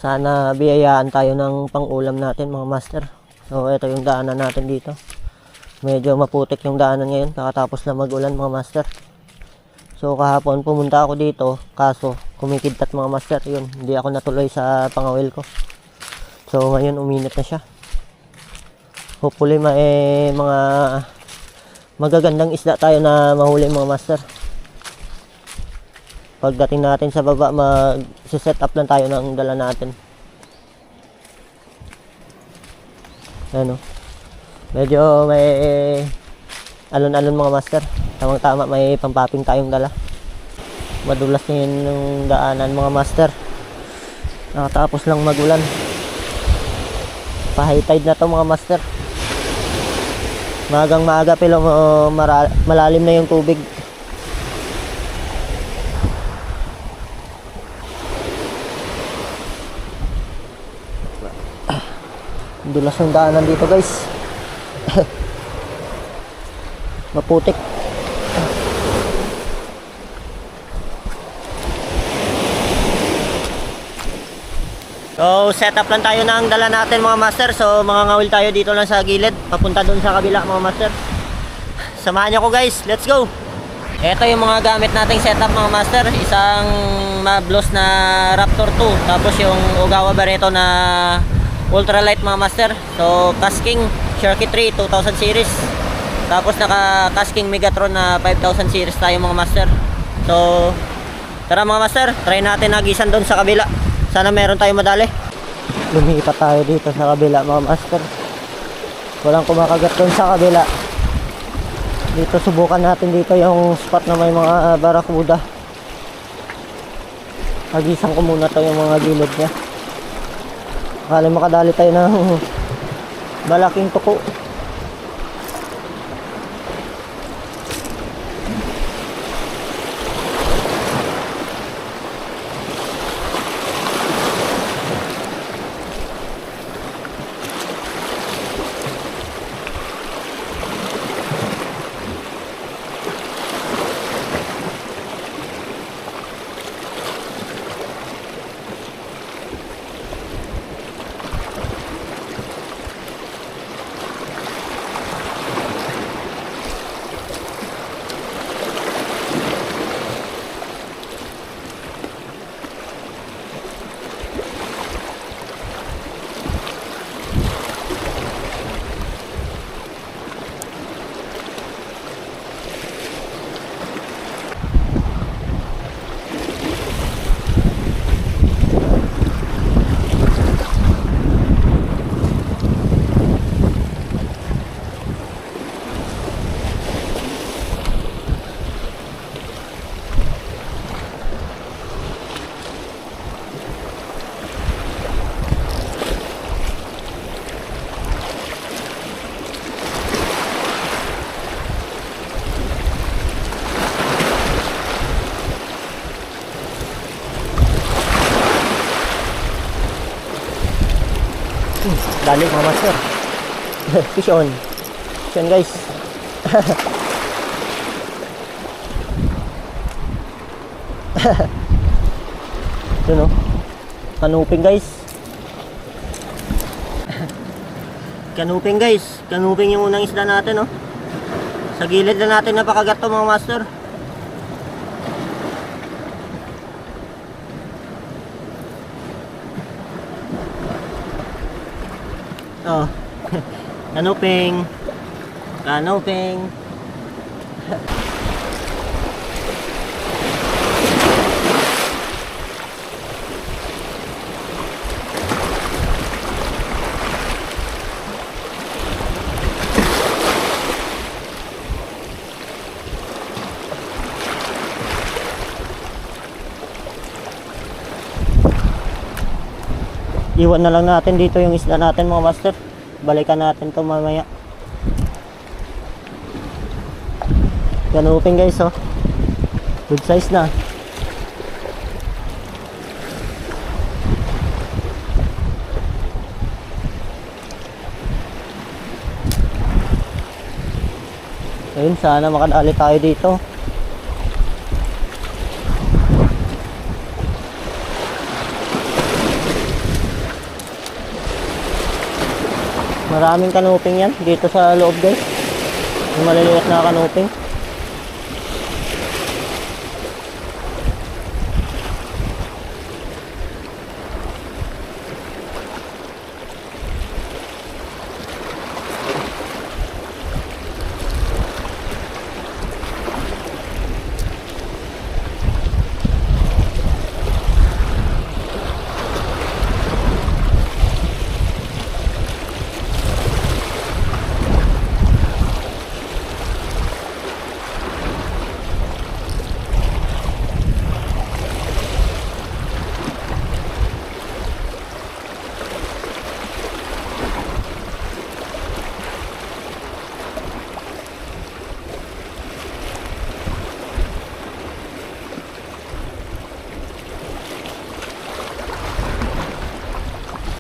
Sana biyayaan tayo ng pang-ulam natin mga master. So ito yung daanan natin dito. Medyo maputik yung daanan ngayon, kakatapos na mag-ulan mga master. So kahapon pumunta ako dito, kaso kumikidtat mga master. Yun, hindi ako natuloy sa pangawil ko. So ngayon uminit na siya. Hopefully may mga magagandang isda tayo na mahuli mga master. Pagdating natin sa baba, mag-set up lang tayo ng dala natin. Ano? Medyo may alon-alon mga master. Tamang-tama, may pampaping tayong dala. Madulas din yung daanan mga master. Nakatapos lang magulan. Pa-high tide na to mga master. Magang maaga pero malalim na yung tubig. Dulas yung daanan dito guys. Maputik. So set up lang tayo ng dala natin mga master. So mga ngawil tayo dito lang sa gilid, papunta doon sa kabila mga master. Samahan niyo ko guys, let's go. Ito yung mga gamit nating setup mga master. Isang Mablos na Raptor 2, tapos yung Ogawa Barreto na ultralight mga master. So Kasking Sharky 3 2000 series. Tapos naka Kasking Megatron na 5000 series tayo mga master. So tara mga master, try natin nagisan doon sa kabila. Sana meron tayo madali. Lumipat tayo dito sa kabila mga master. Walang kumakagat doon sa kabila. Dito subukan natin dito yung spot na may mga barakuda. Nagisan ko muna to yung mga gilid niya. Akala makadali tayo ng malaking tuko. Dali mga master. Fish on. Fish on guys. Ito no. Kanuping guys. Kanuping guys. Kanuping yung unang isda natin no. Sa gilid na natin napakagat to mga master. Oh. Kanuping. Kanuping. Iwan na lang natin dito yung isda natin mga master. Balikan natin to mamaya. Kanuping guys oh. Good size na. Ayun, sana makadali tayo dito. Maraming kanuping yan dito sa loob guys. Yung maliliit na kanuping.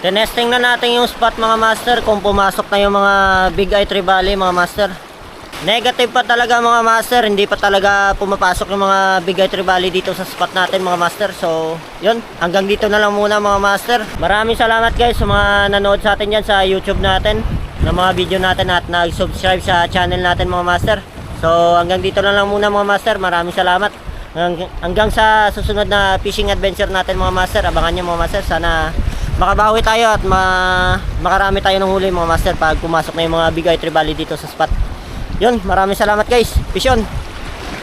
Tinesting na natin yung spot mga master kung pumasok na yung mga Big Eye Trevally mga master. Negative pa talaga mga master, hindi pa talaga pumapasok yung mga Big Eye Trevally dito sa spot natin mga master. So yun, hanggang dito na lang muna mga master. Maraming salamat guys sa mga nanood sa atin dyan sa YouTube natin, ng mga video natin at nag-subscribe sa channel natin mga master. So hanggang dito na lang muna mga master, maraming salamat. Hanggang sa susunod na fishing adventure natin mga master, abangan nyo mga master. Sana makabawi tayo at makarami tayo ng huli mga master pag pumasok na yung mga Big Eye Trevally dito sa spot. Yun, maraming salamat guys. Peace on.